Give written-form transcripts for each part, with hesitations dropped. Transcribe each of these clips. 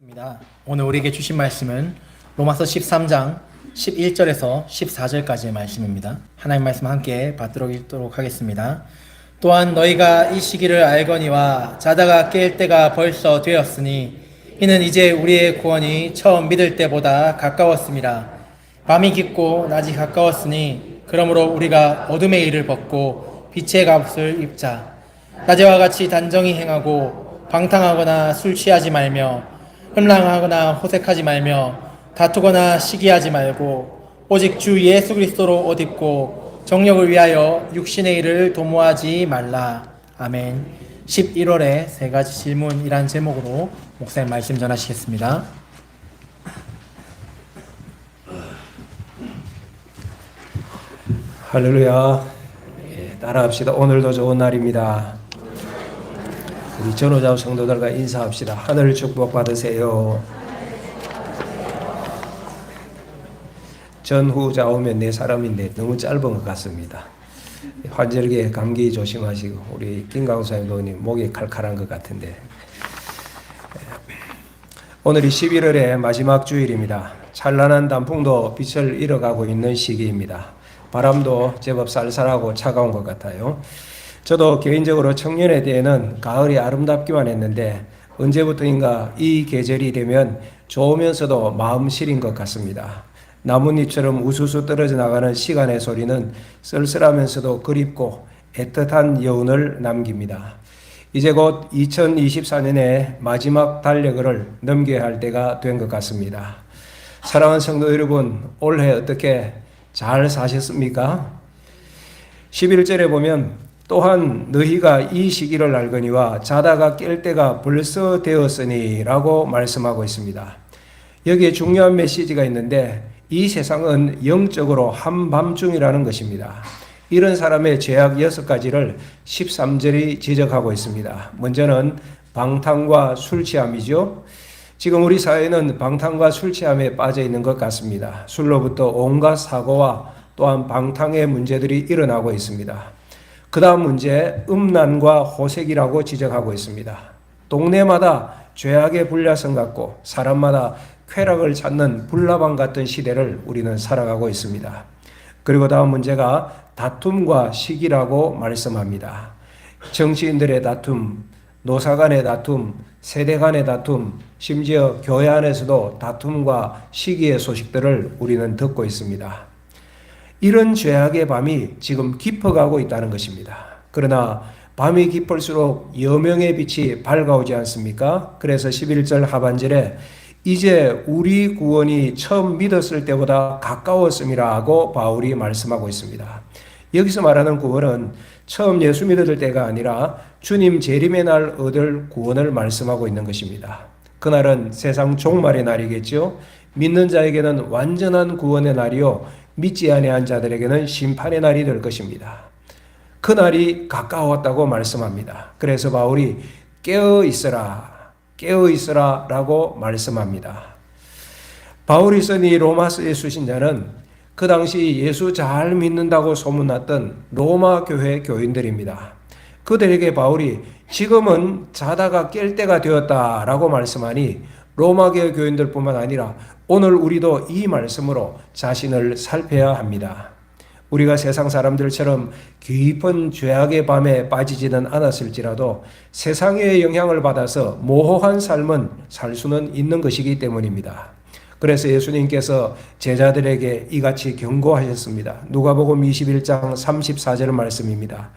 입니다. 오늘 우리에게 주신 말씀은 로마서 13장 11절에서 14절까지의 말씀입니다. 하나님 말씀 함께 받도록 읽도록 하겠습니다. 또한 너희가 이 시기를 알거니와 자다가 깰 때가 벌써 되었으니 이는 이제 우리의 구원이 처음 믿을 때보다 가까웠습니다. 밤이 깊고 낮이 가까웠으니 그러므로 우리가 어둠의 일을 벗고 빛의 값을 입자. 낮에와 같이 단정히 행하고 방탕하거나 술 취하지 말며 흠랑하거나 호색하지 말며 다투거나 시기하지 말고 오직 주 예수 그리스도로 옷 입고 정력을 위하여 육신의 일을 도모하지 말라. 아멘. 11월의 세 가지 질문이란 제목으로 목사님 말씀 전하시겠습니다. 할렐루야. 따라합시다. 오늘도 좋은 날입니다. 우리 전호자 성도들과 인사합시다. 하늘 축복 받으세요. 전후자 오면 네 사람인데 너무 짧은 것 같습니다. 환절기에 감기 조심하시고 우리 김강수님 목이 칼칼한 것 같은데 오늘이 11월의 마지막 주일입니다. 찬란한 단풍도 빛을 잃어가고 있는 시기입니다. 바람도 제법 쌀쌀하고 차가운 것 같아요. 저도 개인적으로 청년의 때에는 가을이 아름답기만 했는데 언제부터인가 이 계절이 되면 좋으면서도 마음 시린 것 같습니다. 나뭇잎처럼 우수수 떨어져 나가는 시간의 소리는 쓸쓸하면서도 그립고 애틋한 여운을 남깁니다. 이제 곧 2024년의 마지막 달력을 넘겨야 할 때가 된 것 같습니다. 사랑하는 성도 여러분, 올해 어떻게 잘 사셨습니까? 11절에 보면 또한 너희가 이 시기를 알거니와 자다가 깰 때가 벌써 되었으니 라고 말씀하고 있습니다. 여기에 중요한 메시지가 있는데 이 세상은 영적으로 한밤중이라는 것입니다. 이런 사람의 죄악 6가지를 13절이 지적하고 있습니다. 먼저는 방탕과 술 취함이죠. 지금 우리 사회는 방탕과 술 취함에 빠져 있는 것 같습니다. 술로부터 온갖 사고와 또한 방탕의 문제들이 일어나고 있습니다. 그 다음 문제, 음란과 호색이라고 지적하고 있습니다. 동네마다 죄악의 불야성 같고 사람마다 쾌락을 찾는 불나방 같은 시대를 우리는 살아가고 있습니다. 그리고 다음 문제가 다툼과 시기라고 말씀합니다. 정치인들의 다툼, 노사 간의 다툼, 세대 간의 다툼, 심지어 교회 안에서도 다툼과 시기의 소식들을 우리는 듣고 있습니다. 이런 죄악의 밤이 지금 깊어가고 있다는 것입니다. 그러나 밤이 깊을수록 여명의 빛이 밝아오지 않습니까? 그래서 11절 하반절에 이제 우리 구원이 처음 믿었을 때보다 가까웠음이라 하고 바울이 말씀하고 있습니다. 여기서 말하는 구원은 처음 예수 믿을 때가 아니라 주님 재림의 날 얻을 구원을 말씀하고 있는 것입니다. 그날은 세상 종말의 날이겠죠. 믿는 자에게는 완전한 구원의 날이요 믿지 아니한 자들에게는 심판의 날이 될 것입니다. 그 날이 가까웠다고 말씀합니다. 그래서 바울이 깨어 있으라 라고 말씀합니다. 바울이 쓴 이 로마서의 수신자는 그 당시 예수 잘 믿는다고 소문났던 로마 교회 교인들입니다. 그들에게 바울이 지금은 자다가 깰 때가 되었다라고 말씀하니 로마교회 교인들뿐만 아니라 오늘 우리도 이 말씀으로 자신을 살펴야 합니다. 우리가 세상 사람들처럼 깊은 죄악의 밤에 빠지지는 않았을지라도 세상의 영향을 받아서 모호한 삶은 살 수는 있는 것이기 때문입니다. 그래서 예수님께서 제자들에게 이같이 경고하셨습니다. 누가복음 21장 34절 말씀입니다.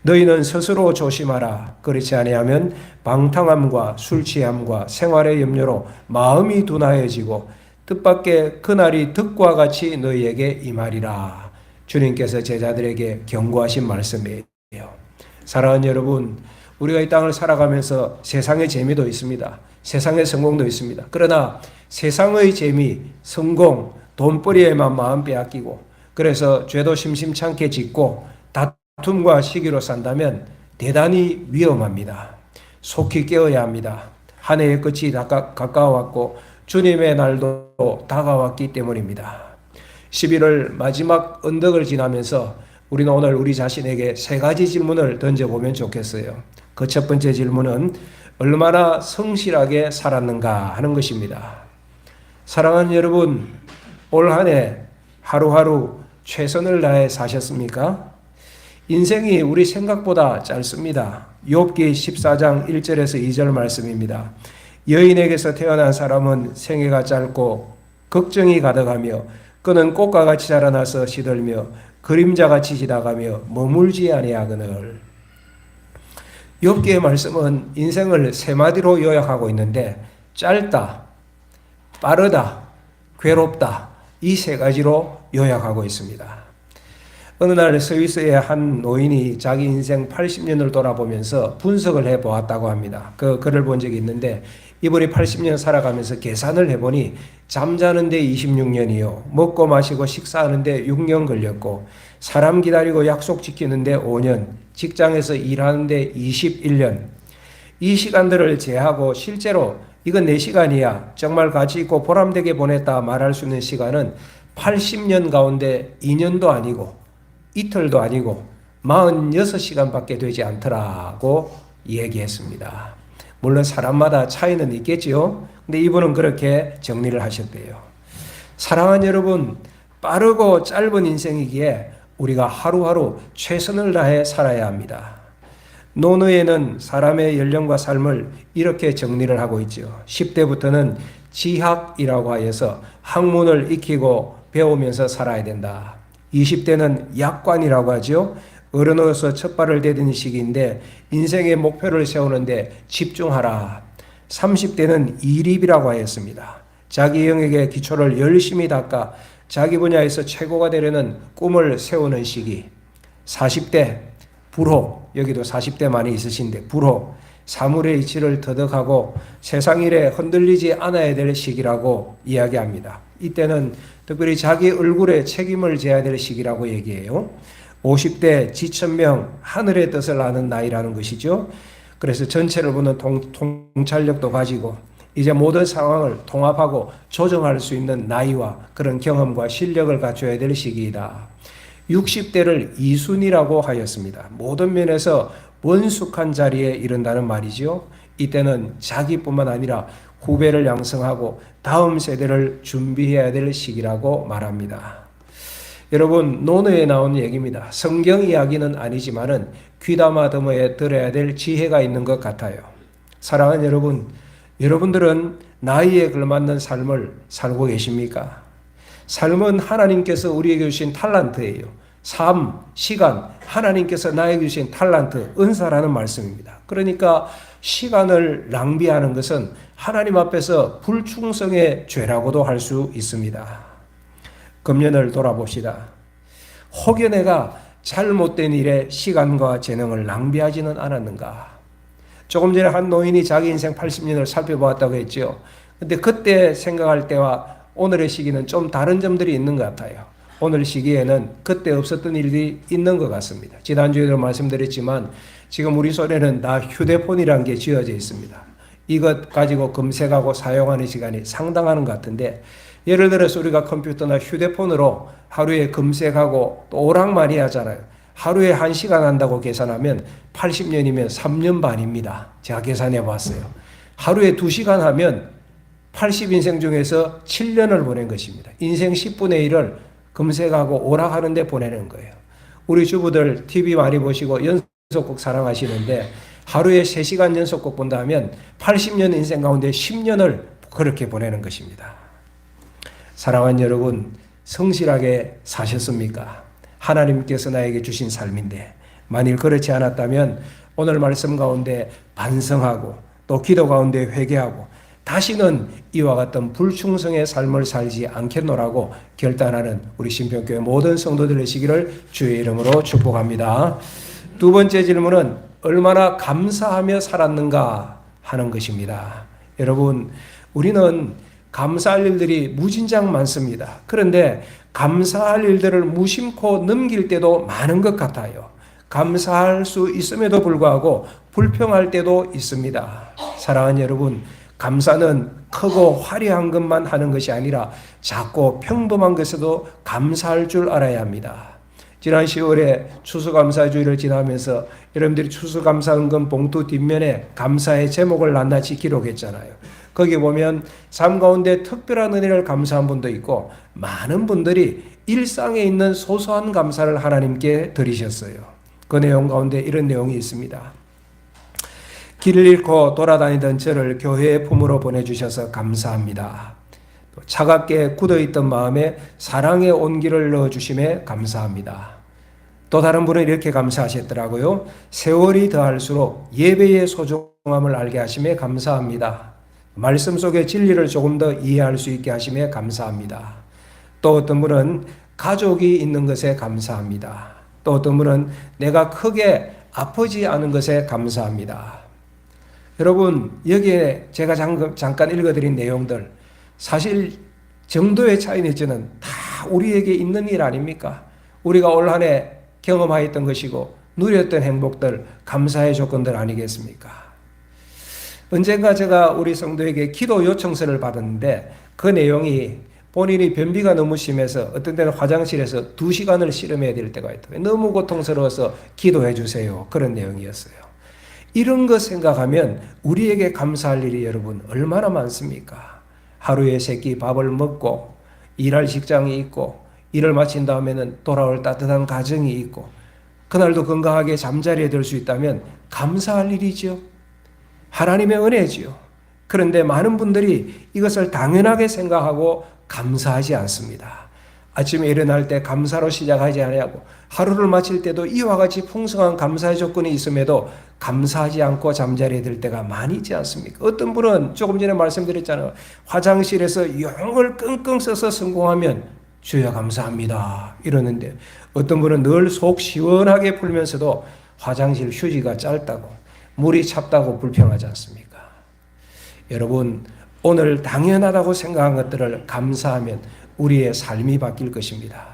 너희는 스스로 조심하라. 그렇지 아니하면 방탕함과 술 취함과 생활의 염려로 마음이 둔하여지고 뜻밖의 그날이 득과 같이 너희에게 임하리라. 주님께서 제자들에게 경고하신 말씀이에요. 사랑하는 여러분, 우리가 이 땅을 살아가면서 세상의 재미도 있습니다. 세상의 성공도 있습니다. 그러나 세상의 재미, 성공, 돈벌이에만 마음 빼앗기고 그래서 죄도 심심찮게 짓고 다툼과 시기로 산다면 대단히 위험합니다. 속히 깨어야 합니다. 한 해의 끝이 가까워왔고 주님의 날도 다가왔기 때문입니다. 11월 마지막 언덕을 지나면서 우리는 오늘 우리 자신에게 3가지 질문을 던져보면 좋겠어요. 그 첫 번째 질문은 얼마나 성실하게 살았는가 하는 것입니다. 사랑하는 여러분, 올 한 해 하루하루 최선을 다해 사셨습니까? 인생이 우리 생각보다 짧습니다. 욥기 14장 1절에서 2절 말씀입니다. 여인에게서 태어난 사람은 생애가 짧고 걱정이 가득하며 그는 꽃과 같이 자라나서 시들며 그림자같이 지나가며 머물지 아니하거늘. 욥기의 말씀은 인생을 세 마디로 요약하고 있는데 짧다, 빠르다, 괴롭다, 이 세 가지로 요약하고 있습니다. 어느 날 스위스의 한 노인이 자기 인생 80년을 돌아보면서 분석을 해보았다고 합니다. 그 글을 본 적이 있는데 이분이 80년 살아가면서 계산을 해보니 잠자는데 26년이요, 먹고 마시고 식사하는데 6년 걸렸고, 사람 기다리고 약속 지키는데 5년, 직장에서 일하는데 21년, 이 시간들을 제하고 실제로 이건 내 시간이야, 정말 가치 있고 보람되게 보냈다 말할 수 있는 시간은 80년 가운데 2년도 아니고 이틀도 아니고 46시간밖에 되지 않더라고 얘기했습니다. 물론 사람마다 차이는 있겠지요. 근데 이분은 그렇게 정리를 하셨대요. 사랑하는 여러분, 빠르고 짧은 인생이기에 우리가 하루하루 최선을 다해 살아야 합니다. 노노에는 사람의 연령과 삶을 이렇게 정리를 하고 있죠. 10대부터는 지학이라고 하여서 학문을 익히고 배우면서 살아야 된다. 20대는 약관이라고 하죠. 어른으로서 첫 발을 디디는 시기인데 인생의 목표를 세우는데 집중하라. 30대는 이립이라고 하였습니다. 자기 영역의 기초를 열심히 닦아 자기 분야에서 최고가 되려는 꿈을 세우는 시기. 40대 불호, 여기도 40대 많이 있으신데 불호, 사물의 이치를 터득하고 세상 일에 흔들리지 않아야 될 시기라고 이야기합니다. 이때는 특별히 자기 얼굴에 책임을 져야 될 시기라고 얘기해요. 50대 지천명, 하늘의 뜻을 아는 나이라는 것이죠. 그래서 전체를 보는 통찰력도 가지고 이제 모든 상황을 통합하고 조정할 수 있는 나이와 그런 경험과 실력을 갖춰야 될 시기이다. 60대를 이순이라고 하였습니다. 모든 면에서 원숙한 자리에 이른다는 말이죠. 이때는 자기뿐만 아니라 후배를 양성하고 다음 세대를 준비해야 될 시기라고 말합니다. 여러분, 논어에 나온 얘기입니다. 성경 이야기는 아니지만은 귀담아 드무에 들어야 될 지혜가 있는 것 같아요. 사랑하는 여러분, 여러분들은 나이에 걸맞는 삶을 살고 계십니까? 삶은 하나님께서 우리에게 주신 탈란트예요. 삶, 시간, 하나님께서 나에게 주신 탈란트, 은사라는 말씀입니다. 그러니까 시간을 낭비하는 것은 하나님 앞에서 불충성의 죄라고도 할 수 있습니다. 금년을 돌아봅시다. 혹여 내가 잘못된 일에 시간과 재능을 낭비하지는 않았는가? 조금 전에 한 노인이 자기 인생 80년을 살펴보았다고 했죠. 근데 그때 생각할 때와 오늘의 시기는 좀 다른 점들이 있는 것 같아요. 오늘 시기에는 그때 없었던 일이 있는 것 같습니다. 지난주에도 말씀드렸지만 지금 우리 손에는 다 휴대폰이라는 게 쥐어져 있습니다. 이것 가지고 검색하고 사용하는 시간이 상당한 것 같은데, 예를 들어서 우리가 컴퓨터나 휴대폰으로 하루에 검색하고 또 오락만이 하잖아요. 하루에 1시간 한다고 계산하면 80년이면 3년 반입니다. 제가 계산해 봤어요. 하루에 2시간 하면 80인생 중에서 7년을 보낸 것입니다. 인생 10분의 1을 검색하고 오락하는 데 보내는 거예요. 우리 주부들 TV 많이 보시고 연속곡 사랑하시는데 하루에 3시간 연속곡 본다 하면 80년 인생 가운데 10년을 그렇게 보내는 것입니다. 사랑하는 여러분, 성실하게 사셨습니까? 하나님께서 나에게 주신 삶인데 만일 그렇지 않았다면 오늘 말씀 가운데 반성하고 또 기도 가운데 회개하고 다시는 이와 같은 불충성의 삶을 살지 않겠노라고 결단하는 우리 신평교회 모든 성도들 되시기를 주의 이름으로 축복합니다. 두 번째 질문은 얼마나 감사하며 살았는가 하는 것입니다. 여러분, 우리는 감사할 일들이 무진장 많습니다. 그런데 감사할 일들을 무심코 넘길 때도 많은 것 같아요. 감사할 수 있음에도 불구하고 불평할 때도 있습니다. 사랑하는 여러분, 감사는 크고 화려한 것만 하는 것이 아니라 작고 평범한 것에도 감사할 줄 알아야 합니다. 지난 10월에 추수감사주의를 지나면서 여러분들이 추수감사헌금 봉투 뒷면에 감사의 제목을 낱낱이 기록했잖아요. 거기 보면 삶 가운데 특별한 은혜를 감사한 분도 있고 많은 분들이 일상에 있는 소소한 감사를 하나님께 드리셨어요. 그 내용 가운데 이런 내용이 있습니다. 길을 잃고 돌아다니던 저를 교회의 품으로 보내주셔서 감사합니다. 차갑게 굳어있던 마음에 사랑의 온기를 넣어주심에 감사합니다. 또 다른 분은 이렇게 감사하셨더라고요. 세월이 더할수록 예배의 소중함을 알게 하심에 감사합니다. 말씀 속의 진리를 조금 더 이해할 수 있게 하심에 감사합니다. 또 어떤 분은 가족이 있는 것에 감사합니다. 또 어떤 분은 내가 크게 아프지 않은 것에 감사합니다. 여러분, 여기에 제가 잠깐 읽어드린 내용들 사실 정도의 차이 내지는 다 우리에게 있는 일 아닙니까? 우리가 올 한 해 경험하였던 것이고 누렸던 행복들, 감사의 조건들 아니겠습니까? 언젠가 제가 우리 성도에게 기도 요청서를 받았는데 그 내용이 본인이 변비가 너무 심해서 어떤 때는 화장실에서 2시간을 씨름해야 될 때가 있더라고요. 너무 고통스러워서 기도해 주세요. 그런 내용이었어요. 이런 거 생각하면 우리에게 감사할 일이 여러분 얼마나 많습니까? 하루에 3끼 밥을 먹고 일할 직장이 있고 일을 마친 다음에는 돌아올 따뜻한 가정이 있고 그날도 건강하게 잠자리에 들 수 있다면 감사할 일이죠. 하나님의 은혜지요. 그런데 많은 분들이 이것을 당연하게 생각하고 감사하지 않습니다. 아침에 일어날 때 감사로 시작하지 아니하고 하루를 마칠 때도 이와 같이 풍성한 감사의 조건이 있음에도 감사하지 않고 잠자리에 들 때가 많이 있지 않습니까? 어떤 분은 조금 전에 말씀드렸잖아요. 화장실에서 영을 끙끙 써서 성공하면 주여 감사합니다 이러는데 어떤 분은 늘 속 시원하게 풀면서도 화장실 휴지가 짧다고 물이 찹다고 불평하지 않습니까? 여러분, 오늘 당연하다고 생각한 것들을 감사하면 우리의 삶이 바뀔 것입니다.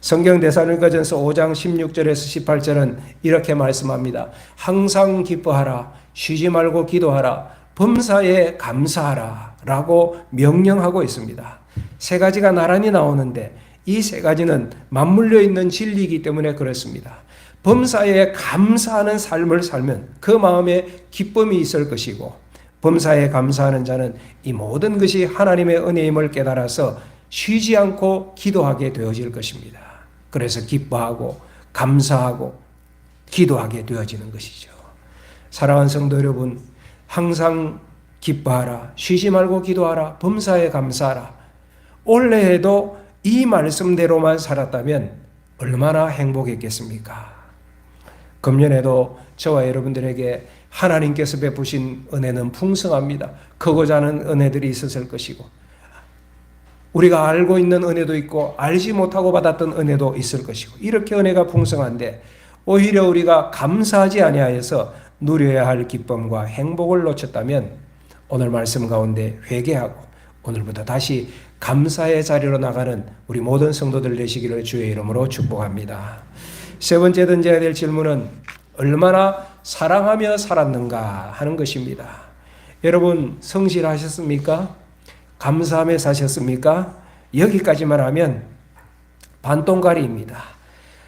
성경 데살로니가전서 5장 16절에서 18절은 이렇게 말씀합니다. 항상 기뻐하라, 쉬지 말고 기도하라, 범사에 감사하라 라고 명령하고 있습니다. 3가지가 나란히 나오는데 이 3가지는 맞물려 있는 진리이기 때문에 그렇습니다. 범사에 감사하는 삶을 살면 그 마음에 기쁨이 있을 것이고 범사에 감사하는 자는 이 모든 것이 하나님의 은혜임을 깨달아서 쉬지 않고 기도하게 되어질 것입니다. 그래서 기뻐하고 감사하고 기도하게 되어지는 것이죠. 사랑하는 성도 여러분, 항상 기뻐하라, 쉬지 말고 기도하라, 범사에 감사하라. 올해에도 이 말씀대로만 살았다면 얼마나 행복했겠습니까? 금년에도 저와 여러분들에게 하나님께서 베푸신 은혜는 풍성합니다. 크고자 하는 은혜들이 있었을 것이고 우리가 알고 있는 은혜도 있고 알지 못하고 받았던 은혜도 있을 것이고 이렇게 은혜가 풍성한데 오히려 우리가 감사하지 아니하여서 누려야 할 기쁨과 행복을 놓쳤다면 오늘 말씀 가운데 회개하고 오늘부터 다시 감사의 자리로 나가는 우리 모든 성도들 되시기를 주의 이름으로 축복합니다. 3번째 던져야 될 질문은 얼마나 사랑하며 살았는가 하는 것입니다. 여러분 성실하셨습니까? 감사하며 사셨습니까? 여기까지만 하면 반동가리입니다.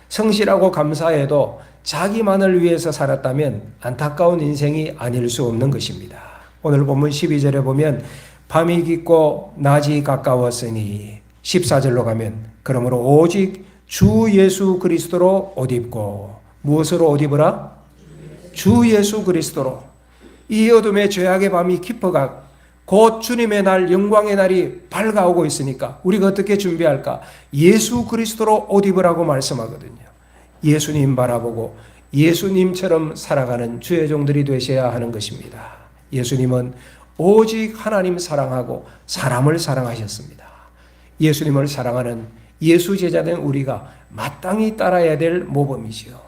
성실하고 감사해도 자기만을 위해서 살았다면 안타까운 인생이 아닐 수 없는 것입니다. 오늘 본문 12절에 보면 밤이 깊고 낮이 가까웠으니 14절로 가면 그러므로 오직 주 예수 그리스도로 옷 입고 무엇으로 옷 입으라? 주 예수 그리스도로. 이 어둠의 죄악의 밤이 깊어가 곧 주님의 날 영광의 날이 밝아오고 있으니까 우리가 어떻게 준비할까? 예수 그리스도로 옷 입으라고 말씀하거든요. 예수님 바라보고 예수님처럼 살아가는 주의 종들이 되셔야 하는 것입니다. 예수님은 오직 하나님 사랑하고 사람을 사랑하셨습니다. 예수님을 사랑하는 예수 제자된 우리가 마땅히 따라야 될 모범이지요.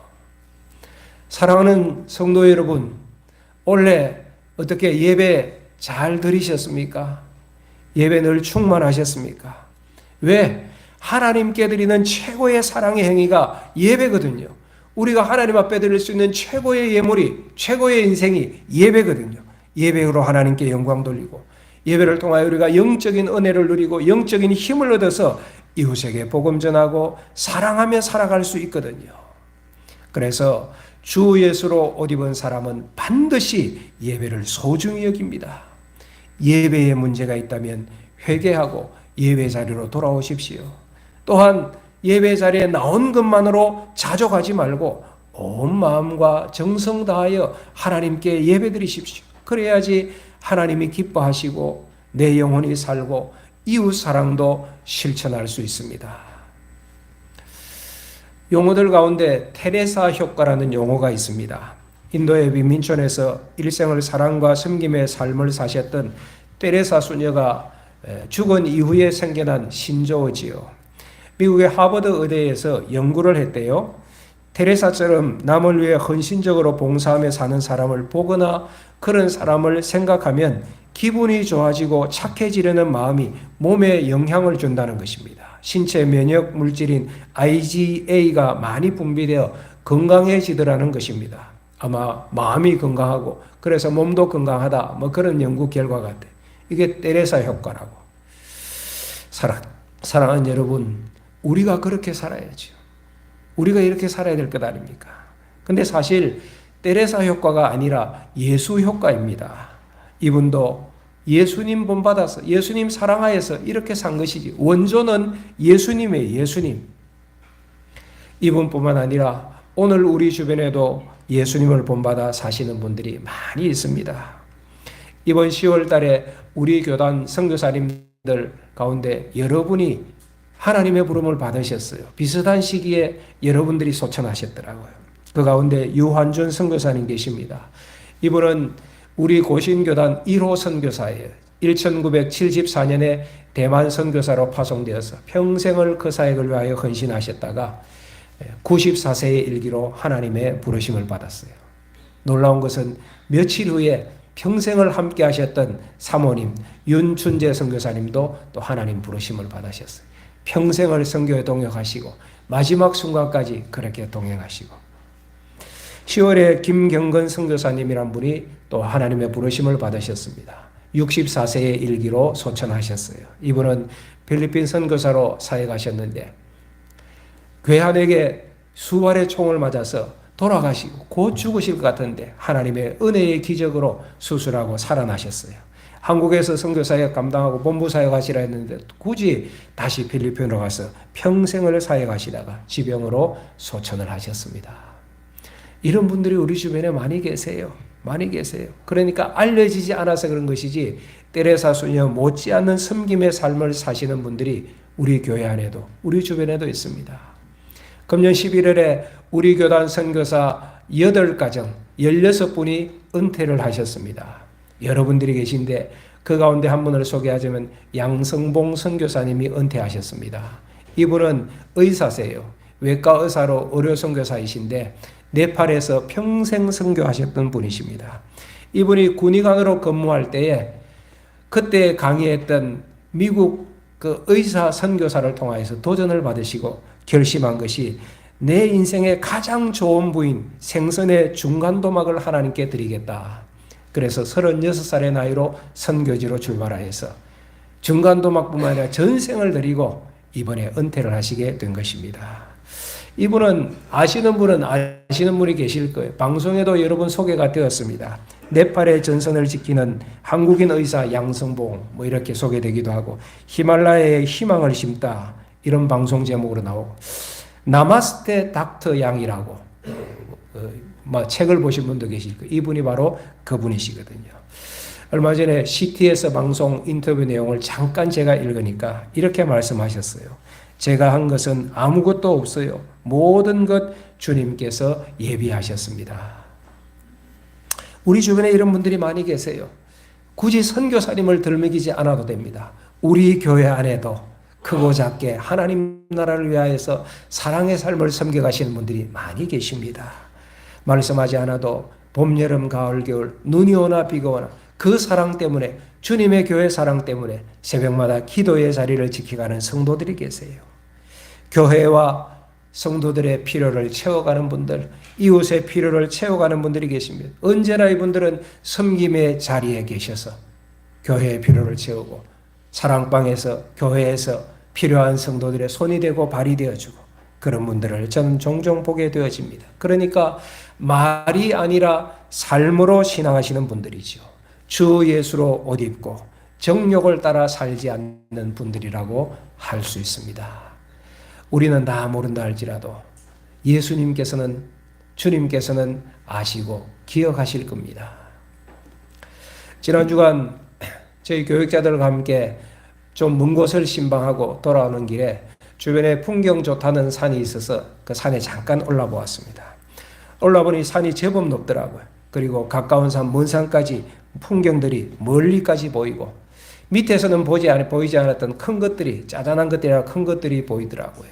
사랑하는 성도 여러분, 올해 어떻게 예배 잘 드리셨습니까? 예배 늘 충만하셨습니까? 왜? 하나님께 드리는 최고의 사랑의 행위가 예배거든요. 우리가 하나님 앞에 드릴 수 있는 최고의 예물이, 최고의 인생이 예배거든요. 예배로 하나님께 영광 돌리고 예배를 통하여 우리가 영적인 은혜를 누리고 영적인 힘을 얻어서 이웃에게 복음 전하고 사랑하며 살아갈 수 있거든요. 그래서 주 예수로 옷 입은 사람은 반드시 예배를 소중히 여깁니다. 예배에 문제가 있다면 회개하고 예배 자리로 돌아오십시오. 또한 예배 자리에 나온 것만으로 자족하지 말고 온 마음과 정성 다하여 하나님께 예배드리십시오. 그래야지 하나님이 기뻐하시고 내 영혼이 살고 이웃 사랑도 실천할 수 있습니다. 용어들 가운데 테레사 효과라는 용어가 있습니다. 인도의 빈민촌에서 일생을 사랑과 섬김의 삶을 사셨던 테레사 수녀가 죽은 이후에 생겨난 신조어지요. 미국의 하버드 의대에서 연구를 했대요. 테레사처럼 남을 위해 헌신적으로 봉사하며 사는 사람을 보거나 그런 사람을 생각하면 기분이 좋아지고 착해지려는 마음이 몸에 영향을 준다는 것입니다. 신체 면역 물질인 IgA가 많이 분비되어 건강해지더라는 것입니다. 아마 마음이 건강하고 그래서 몸도 건강하다 뭐 그런 연구 결과 같아요. 이게 테레사 효과라고. 사랑하는 여러분, 우리가 그렇게 살아야죠. 우리가 이렇게 살아야 될 것 아닙니까? 근데 사실 테레사 효과가 아니라 예수 효과입니다. 이분도 예수님 본받아서 예수님 사랑하여서 이렇게 산 것이지 원조는 예수님이에요. 예수님. 이분뿐만 아니라 오늘 우리 주변에도 예수님을 본받아 사시는 분들이 많이 있습니다. 이번 10월 달에 우리 교단 선교사님들 가운데 여러분이 하나님의 부름을 받으셨어요. 비슷한 시기에 여러분들이 소천하셨더라고요. 그 가운데 유환준 선교사님 계십니다. 이분은 우리 고신교단 1호 선교사예요. 1974년에 대만 선교사로 파송되어서 평생을 그 사역을 위하여 헌신하셨다가 94세의 일기로 하나님의 부르심을 받았어요. 놀라운 것은 며칠 후에 평생을 함께 하셨던 사모님 윤춘재 선교사님도 또 하나님 부르심을 받으셨어요. 평생을 선교에 동역하시고 마지막 순간까지 그렇게 동행하시고 10월에 김경건 선교사님이란 분이 또 하나님의 부르심을 받으셨습니다. 64세의 일기로 소천하셨어요. 이분은 필리핀 선교사로 사역하셨는데 괴한에게 수발의 총을 맞아서 돌아가시고 곧 죽으실 것 같은데 하나님의 은혜의 기적으로 수술하고 살아나셨어요. 한국에서 선교사역 감당하고 본부 사역하시라 했는데 굳이 다시 필리핀으로 가서 평생을 사역하시다가 지병으로 소천을 하셨습니다. 이런 분들이 우리 주변에 많이 계세요. 많이 계세요. 그러니까 알려지지 않아서 그런 것이지 테레사 수녀 못지않는 섬김의 삶을 사시는 분들이 우리 교회 안에도 우리 주변에도 있습니다. 금년 11월에 우리 교단 선교사 8가정 16분이 은퇴를 하셨습니다. 여러분들이 계신데 그 가운데 한 분을 소개하자면 양성봉 선교사님이 은퇴하셨습니다. 이분은 의사세요. 외과 의사로 의료 선교사이신데 네팔에서 평생 선교하셨던 분이십니다. 이분이 군의관으로 근무할 때에 그때 강의했던 미국 그 의사 선교사를 통하여서 도전을 받으시고 결심한 것이 내 인생의 가장 좋은 부인 생선의 중간도막을 하나님께 드리겠다. 그래서 36살의 나이로 선교지로 출발하여서 중간도막뿐만 아니라 전생을 드리고 이번에 은퇴를 하시게 된 것입니다. 이분은 아시는 분이 계실 거예요. 방송에도 여러 번 소개가 되었습니다. 네팔의 전선을 지키는 한국인 의사 양성봉 뭐 이렇게 소개되기도 하고 히말라야에 희망을 심다 이런 방송 제목으로 나오고 나마스테 닥터 양이라고 책을 보신 분도 계실 거예요. 이분이 바로 그분이시거든요. 얼마 전에 CT에서 방송 인터뷰 내용을 잠깐 제가 읽으니까 이렇게 말씀하셨어요. 제가 한 것은 아무것도 없어요. 모든 것 주님께서 예비하셨습니다. 우리 주변에 이런 분들이 많이 계세요. 굳이 선교사님을 들먹이지 않아도 됩니다. 우리 교회 안에도 크고 작게 하나님 나라를 위하여서 사랑의 삶을 섬겨가시는 분들이 많이 계십니다. 말씀하지 않아도 봄, 여름, 가을, 겨울 눈이 오나 비가 오나 그 사랑 때문에 주님의 교회 사랑 때문에 새벽마다 기도의 자리를 지켜가는 성도들이 계세요. 교회와 성도들의 필요를 채워가는 분들, 이웃의 필요를 채워가는 분들이 계십니다. 언제나 이분들은 섬김의 자리에 계셔서 교회의 필요를 채우고 사랑방에서 교회에서 필요한 성도들의 손이 되고 발이 되어주고 그런 분들을 저는 종종 보게 되어집니다. 그러니까 말이 아니라 삶으로 신앙하시는 분들이죠. 주 예수로 옷 입고 정욕을 따라 살지 않는 분들이라고 할 수 있습니다. 우리는 다 모른다 할지라도 주님께서는 아시고 기억하실 겁니다. 지난 주간 저희 교육자들과 함께 좀 먼 곳을 신방하고 돌아오는 길에 주변에 풍경 좋다는 산이 있어서 그 산에 잠깐 올라보았습니다. 올라보니 산이 제법 높더라고요. 그리고 가까운 산, 먼 산까지 풍경들이 멀리까지 보이고 밑에서는 보이지 않았던 큰 것들이, 짜잔한 것들이나 큰 것들이 보이더라고요.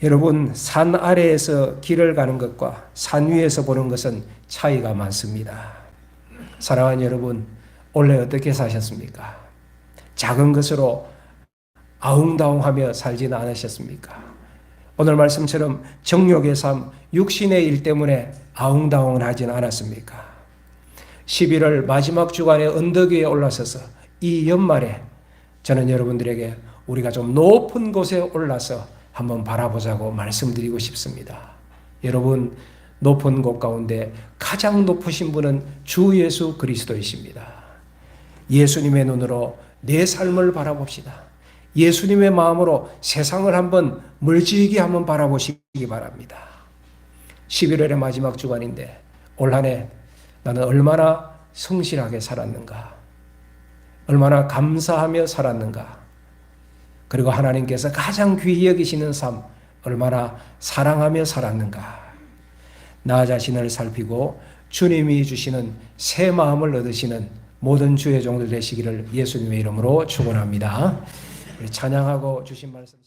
여러분, 산 아래에서 길을 가는 것과 산 위에서 보는 것은 차이가 많습니다. 사랑하는 여러분, 원래 어떻게 사셨습니까? 작은 것으로 아웅다웅하며 살지는 않으셨습니까? 오늘 말씀처럼 정욕의 삶, 육신의 일 때문에 아웅다웅을 하지는 않았습니까? 11월 마지막 주간에 언덕 위에 올라서서 이 연말에 저는 여러분들에게 우리가 좀 높은 곳에 올라서 한번 바라보자고 말씀드리고 싶습니다. 여러분, 높은 곳 가운데 가장 높으신 분은 주 예수 그리스도이십니다. 예수님의 눈으로 내 삶을 바라봅시다. 예수님의 마음으로 세상을 한번 멀찍이 한번 바라보시기 바랍니다. 11월의 마지막 주간인데 올 한 해 나는 얼마나 성실하게 살았는가, 얼마나 감사하며 살았는가, 그리고 하나님께서 가장 귀히 여기시는 삶 얼마나 사랑하며 살았는가, 나 자신을 살피고 주님이 주시는 새 마음을 얻으시는 모든 주의 종들 되시기를 예수님의 이름으로 축원합니다. 찬양하고 주신 말씀